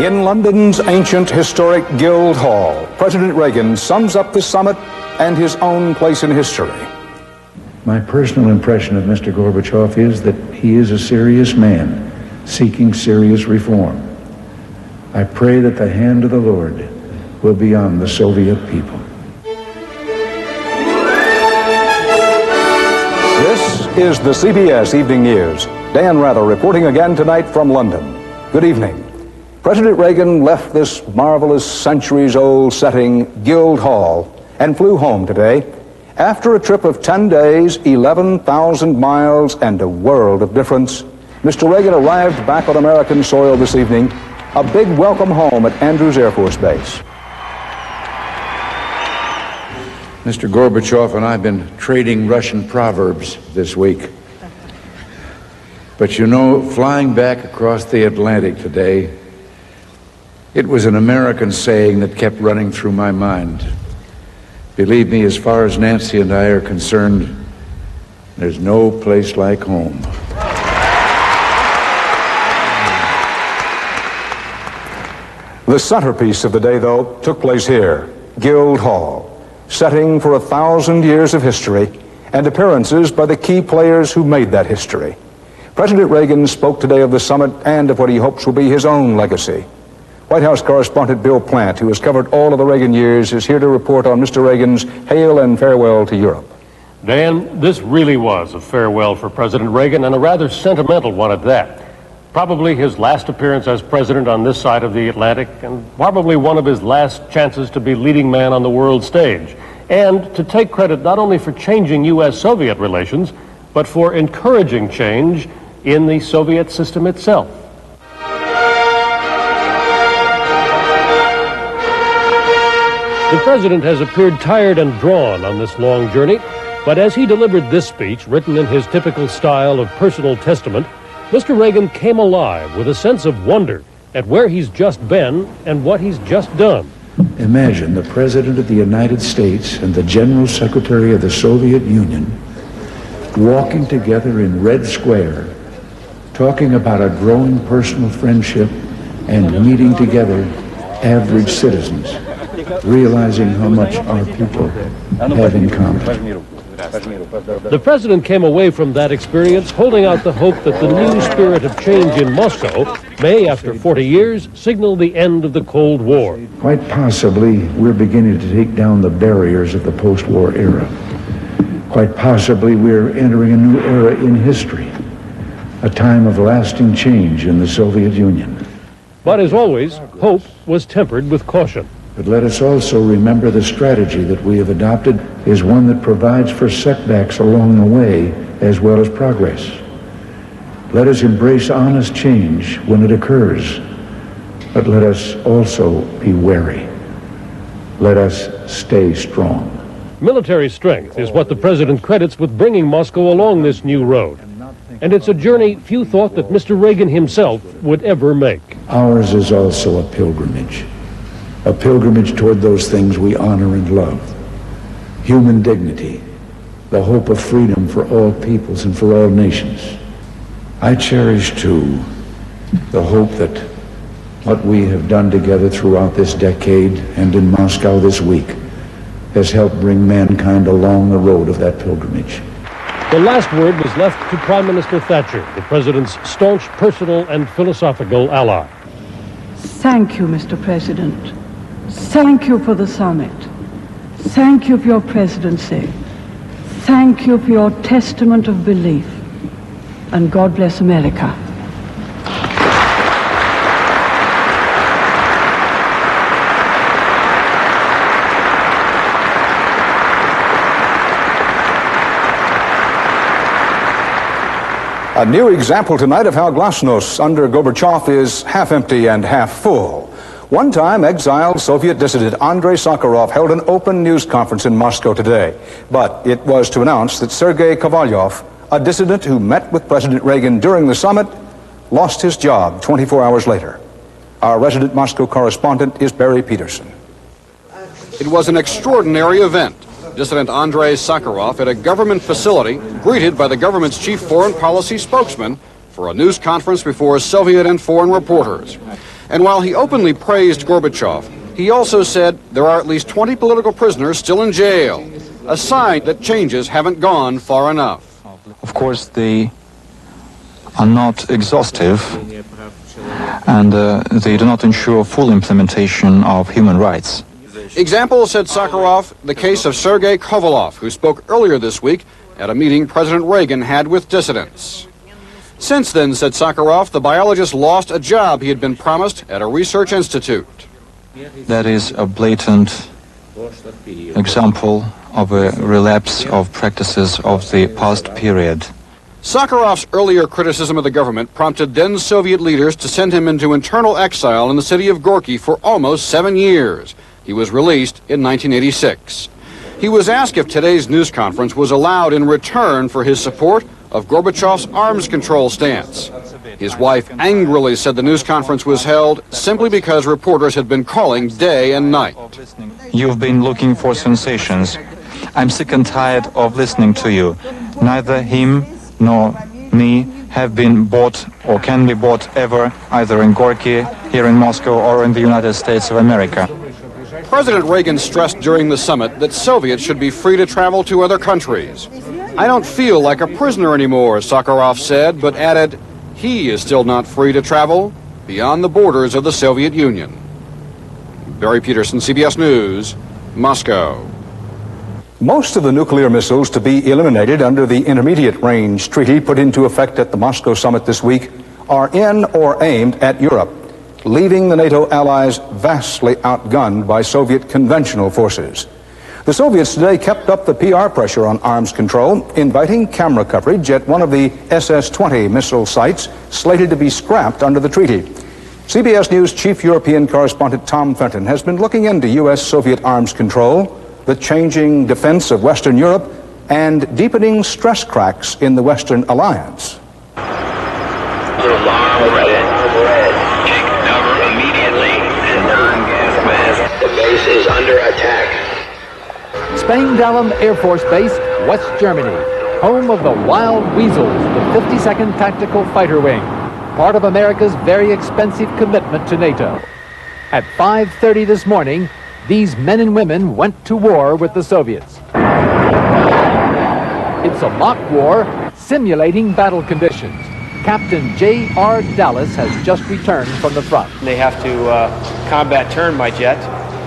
In London's ancient historic Guildhall, President Reagan sums up the summit and his own place in history. My personal impression of Mr. Gorbachev is that he is a serious man seeking serious reform. I pray that the hand of the Lord will be on the Soviet people. This is the CBS Evening News. Dan Rather reporting again tonight from London. Good evening. President Reagan left this marvelous centuries-old setting, Guildhall, and flew home today after a trip of 10 days, 11,000 miles, and a world of difference. Mr. Reagan arrived back on American soil this evening, a big welcome home at Andrews Air Force Base. Mr. Gorbachev and I have been trading Russian proverbs this week. But you know, flying back across the Atlantic today, it was an American saying that kept running through my mind. Believe me, as far as Nancy and I are concerned, there's no place like home. The centerpiece of the day, though, took place here, Guildhall, setting for 1,000 years of history and appearances by the key players who made that history. President Reagan spoke today of the summit and of what he hopes will be his own legacy. White House correspondent Bill Plant, who has covered all of the Reagan years, is here to report on Mr. Reagan's hail and farewell to Europe. Dan, this really was a farewell for President Reagan, and a rather sentimental one at that. Probably his last appearance as president on this side of the Atlantic, and probably one of his last chances to be leading man on the world stage. And to take credit not only for changing U.S.-Soviet relations, but for encouraging change in the Soviet system itself. The president has appeared tired and drawn on this long journey, but as he delivered this speech, written in his typical style of personal testament, Mr. Reagan came alive with a sense of wonder at where he's just been and what he's just done. Imagine the President of the United States and the General Secretary of the Soviet Union walking together in Red Square, talking about a growing personal friendship and meeting together average citizens, realizing how much our people have in common. The president came away from that experience holding out the hope that the new spirit of change in Moscow may, after 40 years, signal the end of the Cold War. Quite possibly, we're beginning to take down the barriers of the post-war era. Quite possibly, we're entering a new era in history, a time of lasting change in the Soviet Union. But as always, hope was tempered with caution. But let us also remember the strategy that we have adopted is one that provides for setbacks along the way as well as progress. Let us embrace honest change when it occurs, but let us also be wary. Let us stay strong. Military strength is what the president credits with bringing Moscow along this new road. And it's a journey few thought that Mr. Reagan himself would ever make. Ours is also a pilgrimage toward those things we honor and love. Human dignity, the hope of freedom for all peoples and for all nations. I cherish, too, the hope that what we have done together throughout this decade and in Moscow this week has helped bring mankind along the road of that pilgrimage. The last word was left to Prime Minister Thatcher, the president's staunch personal and philosophical ally. Thank you, Mr. President. Thank you for the summit. Thank you for your presidency. Thank you for your testament of belief. And God bless America. A new example tonight of how glasnost under Gorbachev is half empty and half full. One time, exiled Soviet dissident Andrei Sakharov held an open news conference in Moscow today. But it was to announce that Sergei Kovalyov, a dissident who met with President Reagan during the summit, lost his job 24 hours later. Our resident Moscow correspondent is Barry Peterson. It was an extraordinary event. Dissident Andrei Sakharov at a government facility, greeted by the government's chief foreign policy spokesman for a news conference before Soviet and foreign reporters. And while he openly praised Gorbachev, he also said there are at least 20 political prisoners still in jail, a sign that changes haven't gone far enough. Of course, they are not exhaustive, and they do not ensure full implementation of human rights. Example, said Sakharov, the case of Sergei Kovalov, who spoke earlier this week at a meeting President Reagan had with dissidents. Since then, said Sakharov, the biologist lost a job he had been promised at a research institute. That is a blatant example of a relapse of practices of the past period. Sakharov's earlier criticism of the government prompted then Soviet leaders to send him into internal exile in the city of Gorky for almost 7 years. He was released in 1986. He was asked if today's news conference was allowed in return for his support of Gorbachev's arms control stance. His wife angrily said the news conference was held simply because reporters had been calling day and night. You've been looking for sensations. I'm sick and tired of listening to you. Neither him nor me have been bought or can be bought ever, either in Gorky, here in Moscow, or in the United States of America. President Reagan stressed during the summit that Soviets should be free to travel to other countries. I don't feel like a prisoner anymore, Sakharov said, but added he is still not free to travel beyond the borders of the Soviet Union. Barry Peterson, CBS News, Moscow. Most of the nuclear missiles to be eliminated under the Intermediate Range Treaty put into effect at the Moscow summit this week are in or aimed at Europe, leaving the NATO allies vastly outgunned by Soviet conventional forces. The Soviets today kept up the PR pressure on arms control, inviting camera coverage at one of the SS-20 missile sites slated to be scrapped under the treaty. CBS News chief European correspondent Tom Fenton has been looking into U.S.-Soviet arms control, the changing defense of Western Europe, and deepening stress cracks in the Western alliance. Alarm red. Take cover immediately and non-gas mask. The base is under attack. Spangdahlem Air Force Base, West Germany, home of the Wild Weasels, the 52nd Tactical Fighter Wing, part of America's very expensive commitment to NATO. At 5:30 this morning, these men and women went to war with the Soviets. It's a mock war simulating battle conditions. Captain J.R. Dallas has just returned from the front. They have to combat turn my jet,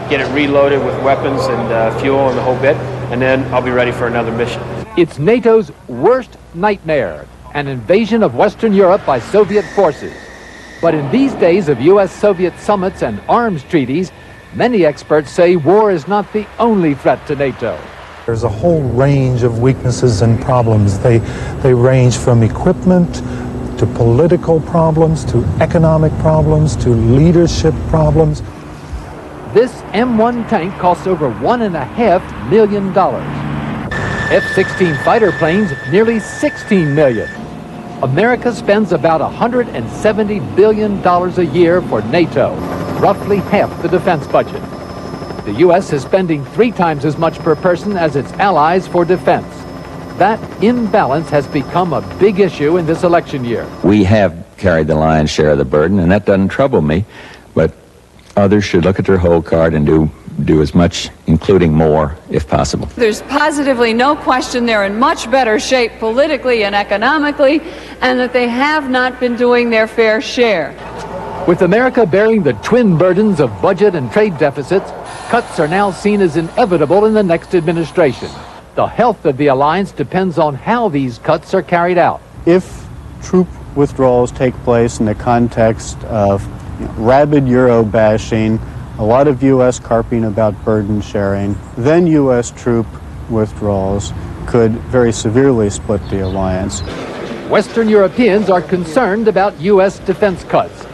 get it reloaded with weapons and fuel and the whole bit, and then I'll be ready for another mission. It's NATO's worst nightmare, an invasion of Western Europe by Soviet forces. But in these days of U.S.-Soviet summits and arms treaties, many experts say war is not the only threat to NATO. There's a whole range of weaknesses and problems. They range from equipment to political problems, to economic problems, to leadership problems. This M1 tank costs over $1.5 million. F-16 fighter planes, nearly $16 million. America spends about $170 billion a year for NATO, roughly half the defense budget. The U.S. is spending 3 times as much per person as its allies for defense. That imbalance has become a big issue in this election year. We have carried the lion's share of the burden, and that doesn't trouble me, but others should look at their whole card and do as much, including more, if possible. There's positively no question they're in much better shape politically and economically, and that they have not been doing their fair share. With America bearing the twin burdens of budget and trade deficits, cuts are now seen as inevitable in the next administration. The health of the alliance depends on how these cuts are carried out. If troop withdrawals take place in the context of rabid Euro bashing, a lot of U.S. carping about burden sharing, then U.S. troop withdrawals could very severely split the alliance. Western Europeans are concerned about U.S. defense cuts,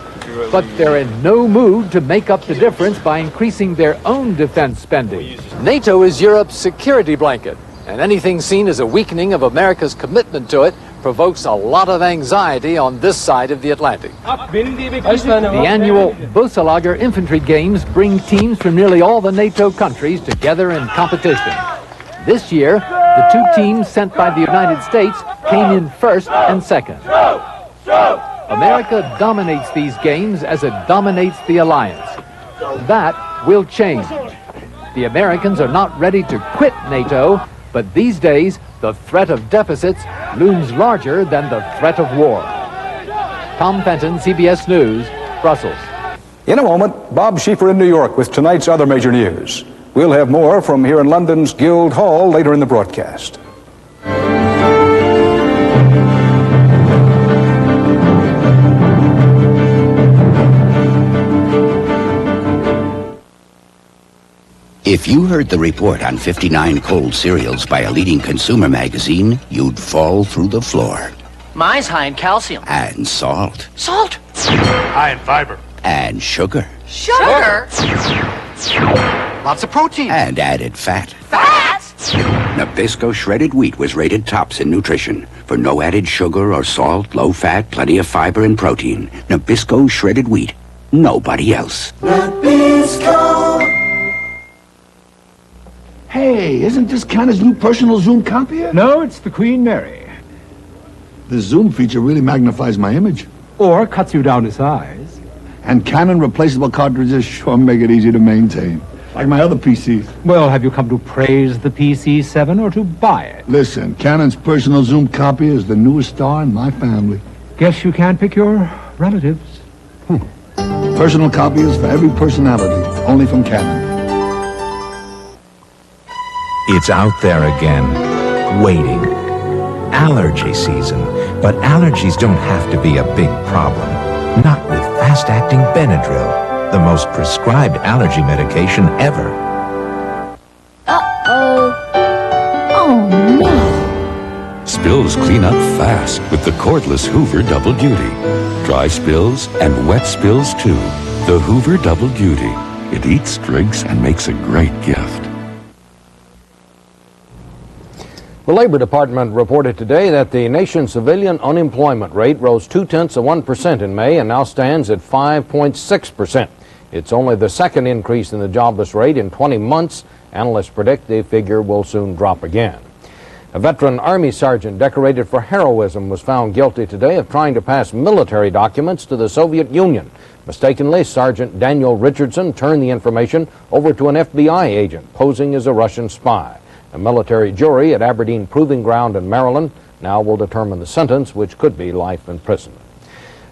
but they're in no mood to make up the difference by increasing their own defense spending. NATO is Europe's security blanket, and anything seen as a weakening of America's commitment to it provokes a lot of anxiety on this side of the Atlantic. The annual Boselager Infantry Games bring teams from nearly all the NATO countries together in competition. This year, the 2 teams sent by the United States came in first and second. America dominates these games as it dominates the alliance. That will change. The Americans are not ready to quit NATO, but these days the threat of deficits looms larger than the threat of war. Tom Fenton, CBS News, Brussels. In a moment, Bob Schieffer in New York with tonight's other major news. We'll have more from here in London's Guildhall later in the broadcast. If you heard the report on 59 cold cereals by a leading consumer magazine, you'd fall through the floor. Mine's high in calcium. And salt. Salt? High in fiber. And sugar. Sugar? Lots of protein. And added fat. Fat? Nabisco shredded wheat was rated tops in nutrition. For no added sugar or salt, low fat, plenty of fiber and protein. Nabisco shredded wheat. Nobody else. Nabisco. Hey, isn't this Canon's new personal zoom copier? No, it's the Queen Mary. The zoom feature really magnifies my image. Or cuts you down to size. And Canon replaceable cartridges sure make it easy to maintain. Like my other PCs. Well, have you come to praise the PC-7 or to buy it? Listen, Canon's personal zoom copier is the newest star in my family. Guess you can't pick your relatives. Personal copiers for every personality, only from Canon. It's out there again, waiting. Allergy season. But allergies don't have to be a big problem. Not with fast-acting Benadryl, the most prescribed allergy medication ever. Uh-oh. Oh, no. Spills clean up fast with the cordless Hoover Double Duty. Dry spills and wet spills, too. The Hoover Double Duty. It eats, drinks, and makes a great gift. The Labor Department reported today that the nation's civilian unemployment rate rose 0.2% in May and now stands at 5.6%. It's only the second increase in the jobless rate in 20 months. Analysts predict the figure will soon drop again. A veteran Army sergeant decorated for heroism was found guilty today of trying to pass military documents to the Soviet Union. Mistakenly, Sergeant Daniel Richardson turned the information over to an FBI agent posing as a Russian spy. A military jury at Aberdeen Proving Ground in Maryland now will determine the sentence, which could be life imprisonment.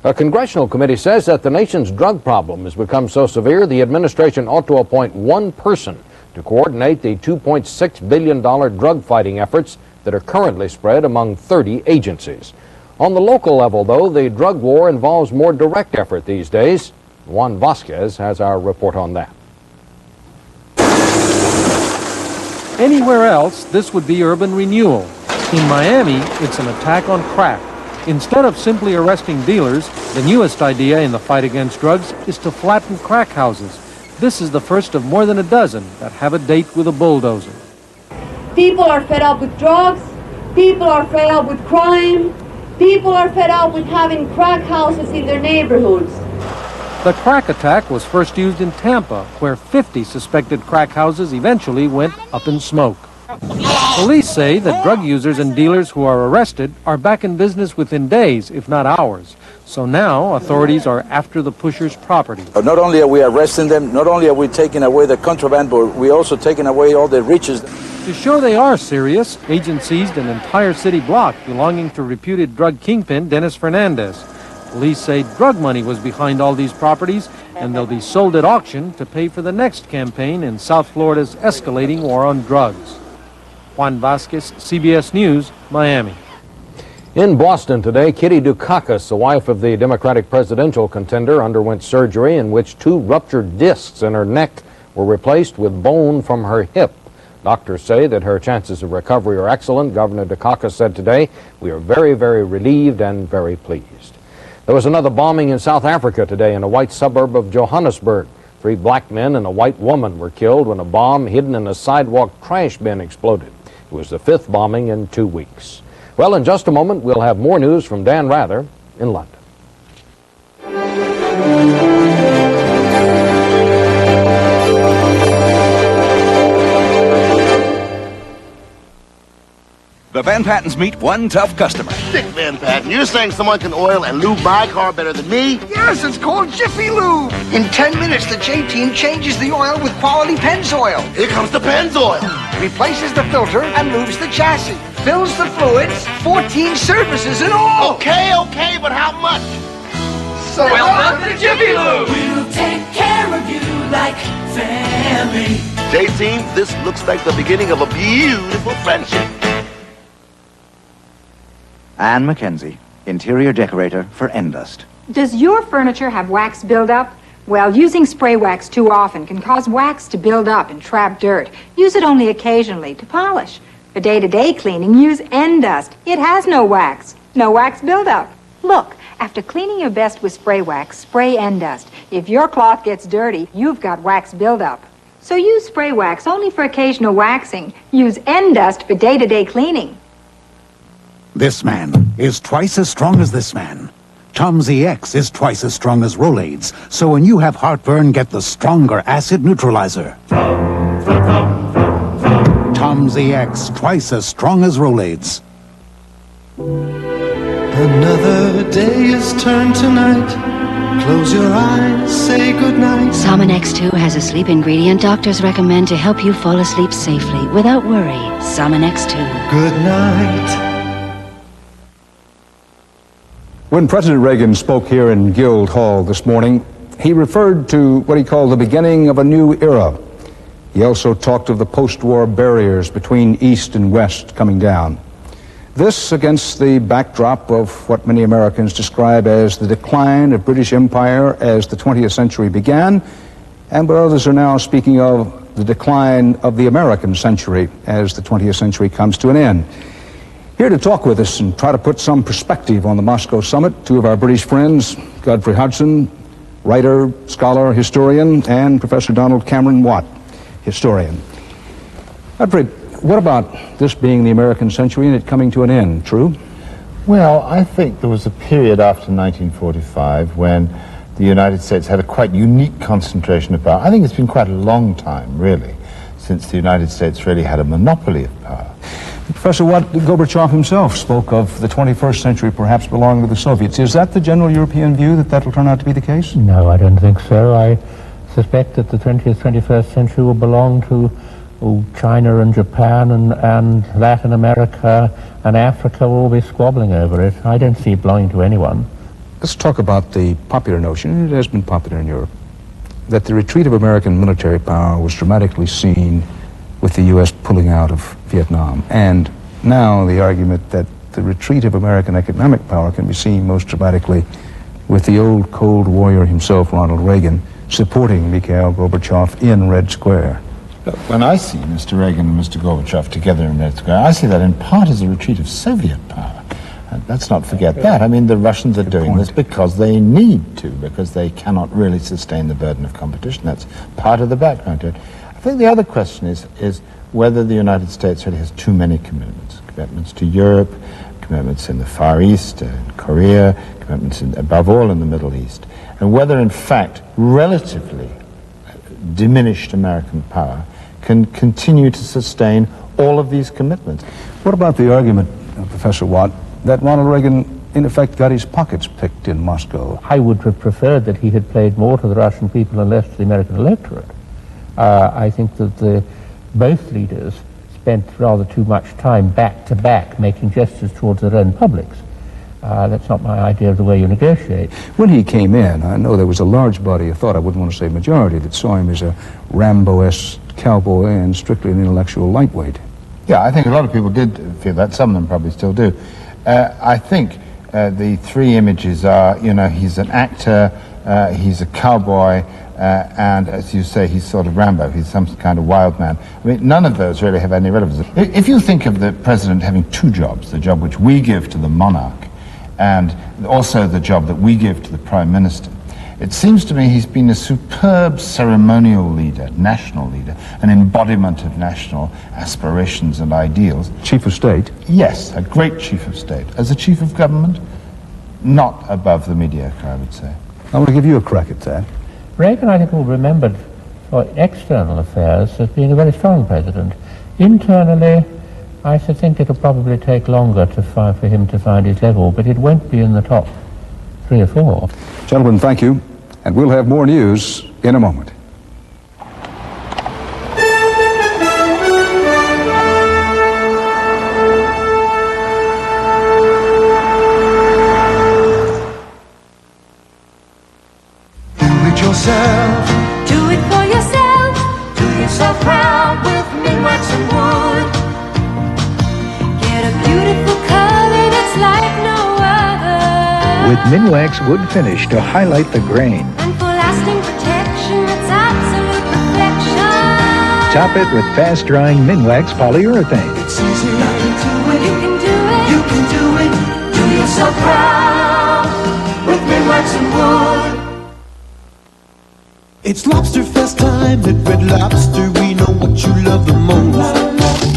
A congressional committee says that the nation's drug problem has become so severe the administration ought to appoint one person to coordinate the $2.6 billion drug fighting efforts that are currently spread among 30 agencies. On the local level, though, the drug war involves more direct effort these days. Juan Vasquez has our report on that. Anywhere else, this would be urban renewal. In Miami, it's an attack on crack. Instead of simply arresting dealers, the newest idea in the fight against drugs is to flatten crack houses. This is the first of more than a dozen that have a date with a bulldozer. People are fed up with drugs. People are fed up with crime. People are fed up with having crack houses in their neighborhoods. The crack attack was first used in Tampa, where 50 suspected crack houses eventually went up in smoke. Police say that drug users and dealers who are arrested are back in business within days, if not hours. So now authorities are after the pushers' property. Not only are we arresting them, not only are we taking away the contraband, but we're also taking away all the riches. To show they are serious, agents seized an entire city block belonging to reputed drug kingpin Dennis Fernandez. Police say drug money was behind all these properties, and they'll be sold at auction to pay for the next campaign in South Florida's escalating war on drugs. Juan Vasquez, CBS News, Miami. In Boston today, Kitty Dukakis, the wife of the Democratic presidential contender, underwent surgery in which 2 ruptured discs in her neck were replaced with bone from her hip. Doctors say that her chances of recovery are excellent. Governor Dukakis said today, "We are very, very relieved and very pleased." There was another bombing in South Africa today in a white suburb of Johannesburg. 3 black men and a white woman were killed when a bomb hidden in a sidewalk trash bin exploded. It was the 5th bombing in 2 weeks. Well, in just a moment, we'll have more news from Dan Rather in London. The Van Pattens meet one tough customer. Dick Van Patten, you're saying someone can oil and lube my car better than me? Yes, it's called Jiffy Lube. In 10 minutes, the J-Team changes the oil with quality Pennzoil. Here comes the Pennzoil. Replaces the filter and lubes the chassis. Fills the fluids, 14 services in all. Okay, but how much? So welcome to Jiffy Lube. We'll take care of you like family. J-Team, this looks like the beginning of a beautiful friendship. Anne McKenzie, interior decorator for Endust. Does your furniture have wax buildup? Well, using spray wax too often can cause wax to build up and trap dirt. Use it only occasionally to polish. For day-to-day cleaning, use Endust. It has no wax buildup. Look, after cleaning your best with spray wax, spray Endust. If your cloth gets dirty, you've got wax buildup. So use spray wax only for occasional waxing. Use Endust for day-to-day cleaning. This man is twice as strong as this man. Tom's EX is twice as strong as Rolaids. So when you have heartburn, get the stronger acid neutralizer. Tom's EX, twice as strong as Rolaids. Another day is turned to night. Close your eyes, say goodnight. Salmon X2 has a sleep ingredient doctors recommend to help you fall asleep safely without worry. Salmon X2. Good night. When President Reagan spoke here in Guildhall this morning, he referred to what he called the beginning of a new era. He also talked of the post-war barriers between East and West coming down. This against the backdrop of what many Americans describe as the decline of British Empire as the 20th century began, and what others are now speaking of the decline of the American century as the 20th century comes to an end. Here to talk with us and try to put some perspective on the Moscow summit, two of our British friends, Godfrey Hodgson, writer, scholar, historian, and Professor Donald Cameron Watt, historian. Godfrey, what about this being the American century and it coming to an end? True? Well, I think there was a period after 1945 when the United States had a quite unique concentration of power. I think it's been quite a long time, really, since the United States really had a monopoly of power. Professor Watt, Gorbachev himself spoke of the 21st century perhaps belonging to the Soviets. Is that the general European view, that that will turn out to be the case? No, I don't think so. I suspect that the 20th, 21st century will belong to China and Japan and Latin America and Africa will all be squabbling over it. I don't see it belonging to anyone. Let's talk about the popular notion, it has been popular in Europe, that the retreat of American military power was dramatically seen with the U.S. pulling out of Vietnam. And now the argument that the retreat of American economic power can be seen most dramatically with the old Cold Warrior himself, Ronald Reagan, supporting Mikhail Gorbachev in Red Square. When I see Mr. Reagan and Mr. Gorbachev together in Red Square, I see that in part as a retreat of Soviet power. And let's not forget that. I mean, the Russians are doing this because they need to, because they cannot really sustain the burden of competition. That's part of the background to it. I think the other question is whether the United States really has too many commitments to Europe, commitments in the Far East, Korea, commitments above all in the Middle East, and whether in fact relatively diminished American power can continue to sustain all of these commitments. What about the argument, Professor Watt, that Ronald Reagan in effect got his pockets picked in Moscow? I would have preferred that he had played more to the Russian people and less to the American electorate. I think that both leaders spent rather too much time back to back making gestures towards their own publics. That's not my idea of the way you negotiate. When he came in, I know there was a large body of thought, I wouldn't want to say majority, that saw him as a Rambo-esque cowboy and strictly an intellectual lightweight. Yeah, I think a lot of people did feel that. Some of them probably still do. I think the three images are, you know, he's an actor, he's a cowboy, and as you say, he's sort of Rambo. He's some kind of wild man. I mean, none of those really have any relevance. If you think of the president having two jobs, the job which we give to the monarch and also the job that we give to the prime minister, it seems to me he's been a superb ceremonial leader, national leader, an embodiment of national aspirations and ideals. Chief of state? Yes, a great chief of state. As a chief of government, not above the mediocre, I would say. I want to give you a crack at that. Reagan, I think, will be remembered for external affairs as being a very strong president. Internally, I should think it'll probably take longer for him to find his level, but it won't be in the top 3 or 4. Gentlemen, thank you. And we'll have more news in a moment. Yourself. Do it for yourself. Do yourself proud with Minwax and Wood. Get a beautiful color that's like no other. With Minwax Wood Finish to highlight the grain. And for lasting protection, it's absolute perfection. Top it with fast-drying Minwax polyurethane. It's easy. You can do it. You can do it. You can do it. Do yourself proud with Minwax and Wood. It's Lobster Fest time at Red Lobster. We know what you love the most.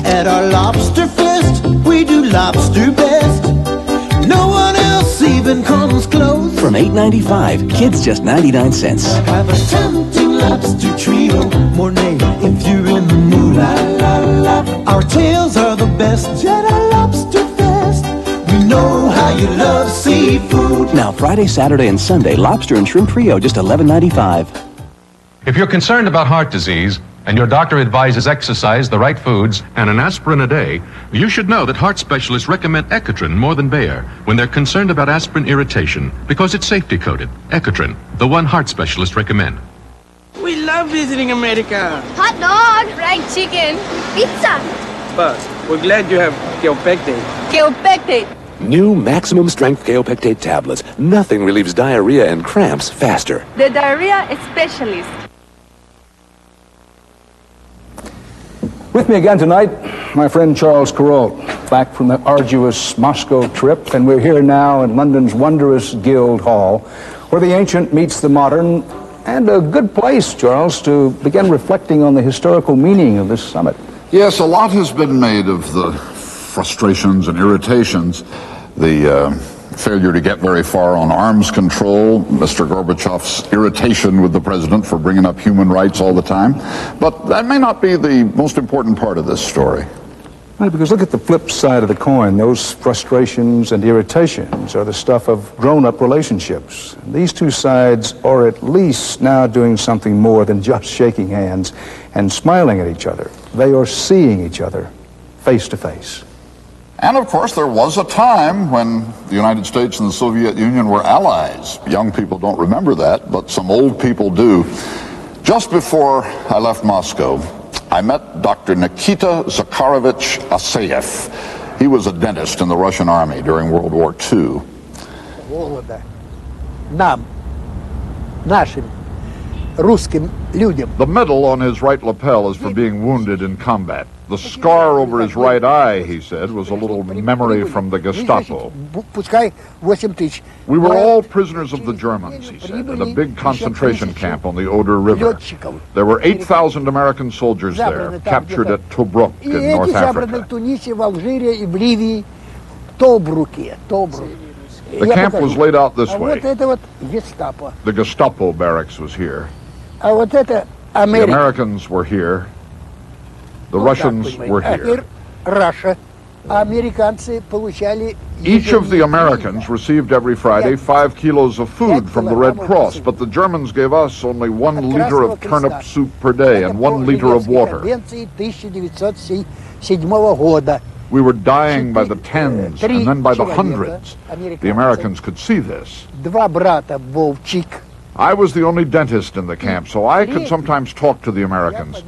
At our Lobster Fest, we do lobster best. No one else even comes close. From $8.95, kids just 99 cents. Have a tempting lobster trio, Mornay, if you're in the mood. Our tails are the best at our Lobster Fest. We know how you love seafood. Now, Friday, Saturday, and Sunday, lobster and shrimp trio just $11.95. If you're concerned about heart disease and your doctor advises exercise, the right foods, and an aspirin a day, you should know that heart specialists recommend Ecotrin more than Bayer when they're concerned about aspirin irritation because it's safety coded. Ecotrin, the one heart specialists recommend. We love visiting America. Hot dog, fried chicken, pizza. But we're glad you have Kaopectate. Kaopectate. New maximum strength Kaopectate tablets. Nothing relieves diarrhea and cramps faster. The diarrhea specialist. With me again tonight, my friend Charles Kuralt, back from the arduous Moscow trip, and we're here now in London's wondrous Guildhall, where the ancient meets the modern, and a good place, Charles, to begin reflecting on the historical meaning of this summit. Yes, a lot has been made of the frustrations and irritations, the failure to get very far on arms control, Mr. Gorbachev's irritation with the president for bringing up human rights all the time. But that may not be the most important part of this story. Right, because look at the flip side of the coin. Those frustrations and irritations are the stuff of grown-up relationships. These two sides are at least now doing something more than just shaking hands and smiling at each other. They are seeing each other face to face. And of course, there was a time when the United States and the Soviet Union were allies. Young people don't remember that, but some old people do. Just before I left Moscow, I met Dr. Nikita Zakharovich Asayev. He was a dentist in the Russian army during World War II. The medal on his right lapel is for being wounded in combat. The scar over his right eye, he said, was a little memory from the Gestapo. We were all prisoners of the Germans, he said, in a big concentration camp on the Oder River. There were 8,000 American soldiers there, captured at Tobruk in North Africa. The camp was laid out this way. The Gestapo barracks was here. The Americans were here. The Russians were here. Each of the Americans received every Friday 5 kilos of food from the Red Cross, but the Germans gave us only 1 liter of turnip soup per day and 1 liter of water. We were dying by the tens and then by the hundreds. The Americans could see this. I was the only dentist in the camp, so I could sometimes talk to the Americans.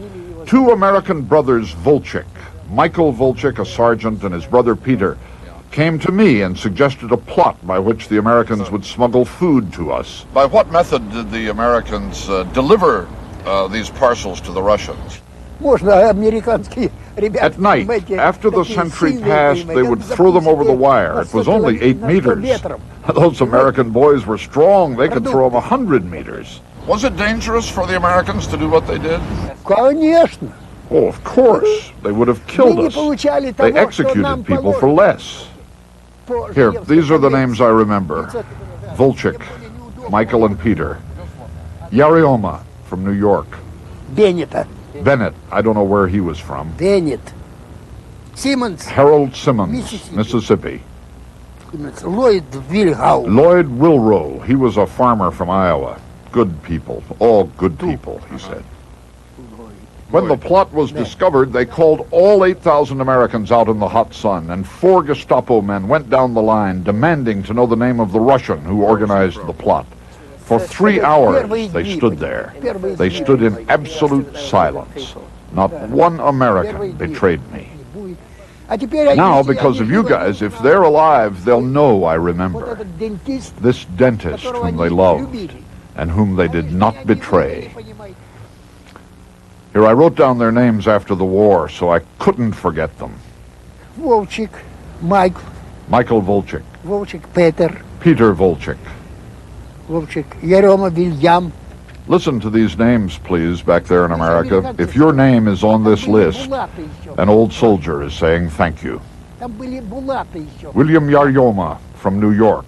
2 American brothers, Volchik, Michael Volchik, a sergeant, and his brother Peter, came to me and suggested a plot by which the Americans would smuggle food to us. By what method did the Americans deliver these parcels to the Russians? At night, after the sentry passed, they would throw them over the wire. It was only 8 meters. Those American boys were strong. They could throw them 100 meters. Was it dangerous for the Americans to do what they did? Oh, of course. They would have killed us. They executed people for less. Here, these are the names I remember. Volchik, Michael and Peter. Yarioma from New York. Bennett, I don't know where he was from. Simmons. Harold Simmons, Mississippi. Lloyd Wilhowe. Lloyd Wilrow. He was a farmer from Iowa. Good people. All good people, he said. When the plot was discovered, they called all 8,000 Americans out in the hot sun, and 4 Gestapo men went down the line demanding to know the name of the Russian who organized the plot. For 3 hours, they stood there. They stood in absolute silence. Not one American betrayed me. Now, because of you guys, if they're alive, they'll know I remember. This dentist whom they loved and whom they did not betray. Here, I wrote down their names after the war, so I couldn't forget them. Volchik, Mike. Michael Volchik. Volchik, Peter. Peter Volchik. Volchik, Yeroma William. Listen to these names, please, back there in America. If your name is on this list, an old soldier is saying thank you. William Yaryoma from New York.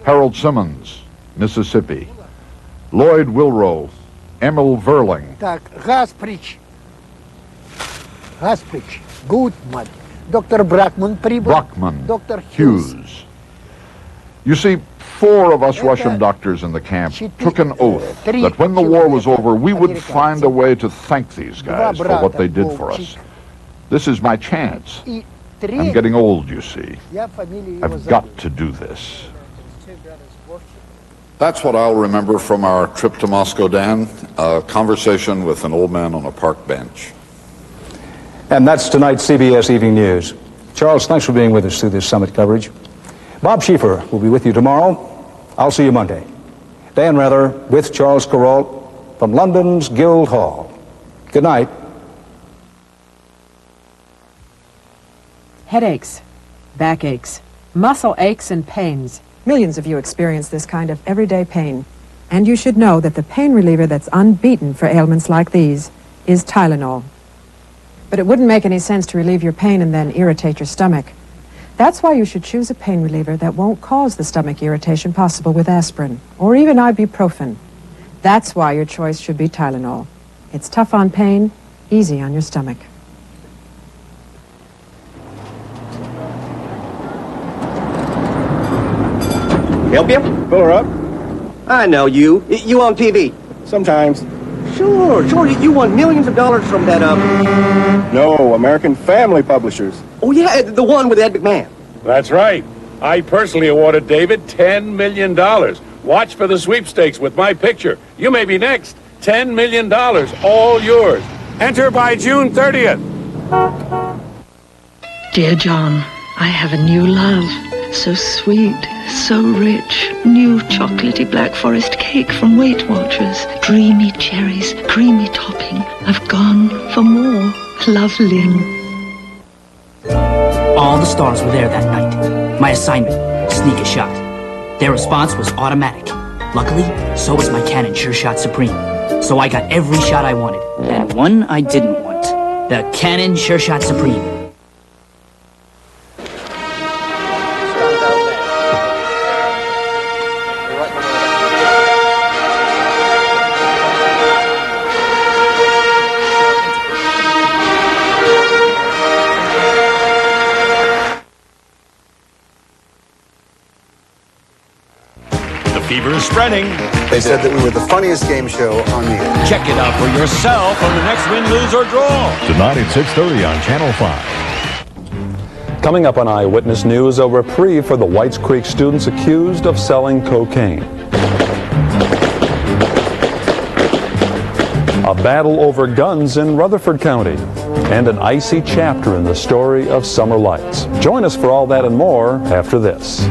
Harold Simmons, Mississippi. Lloyd Wilrow. Emil Verling. Gasprich. Goodman. Dr. Brockman. Brockman. Dr. Hughes. You see, 4 of us Russian doctors in the camp took an oath that when the war was over, we would find a way to thank these guys for what they did for us. This is my chance. I'm getting old, you see. I've got to do this. That's what I'll remember from our trip to Moscow, Dan, a conversation with an old man on a park bench. And that's tonight's CBS Evening News. Charles, thanks for being with us through this summit coverage. Bob Schieffer will be with you tomorrow. I'll see you Monday. Dan Rather with Charles Kuralt from London's Guildhall. Good night. Headaches, backaches, muscle aches and pains. Millions of you experience this kind of everyday pain. And you should know that the pain reliever that's unbeaten for ailments like these is Tylenol. But it wouldn't make any sense to relieve your pain and then irritate your stomach. That's why you should choose a pain reliever that won't cause the stomach irritation possible with aspirin, or even ibuprofen. That's why your choice should be Tylenol. It's tough on pain, easy on your stomach. Help you? Fill her up. I know you. You on TV? Sometimes. Sure. You won millions of dollars from that, No, American Family Publishers. Oh, yeah, the one with Ed McMahon. That's right. I personally awarded David $10 million. Watch for the sweepstakes with my picture. You may be next. $10 million, all yours. Enter by June 30th. Dear John, I have a new love. So sweet, so rich. New chocolatey Black Forest cake from Weight Watchers. Dreamy cherries, creamy topping. I've gone for more. Love, Lynn. All the stars were there that night. My assignment, sneak a shot. Their response was automatic. Luckily, so was my Canon Sure Shot Supreme. So I got every shot I wanted, and one I didn't want. The Canon Sure Shot Supreme. Fever is spreading. They said that we were the funniest game show on the air. Check it out for yourself on the next Win, Lose, or Draw. Tonight at 6:30 on Channel 5. Coming up on Eyewitness News, a reprieve for the Whites Creek students accused of selling cocaine. A battle over guns in Rutherford County. And an icy chapter in the story of Summer Lights. Join us for all that and more after this.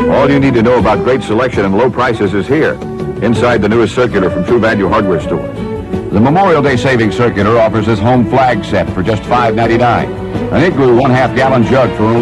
All you need to know about great selection and low prices is here, inside the newest circular from True Value Hardware Stores. The Memorial Day Savings Circular offers this home flag set for just $5.99. An Igloo 1/2 gallon jug for only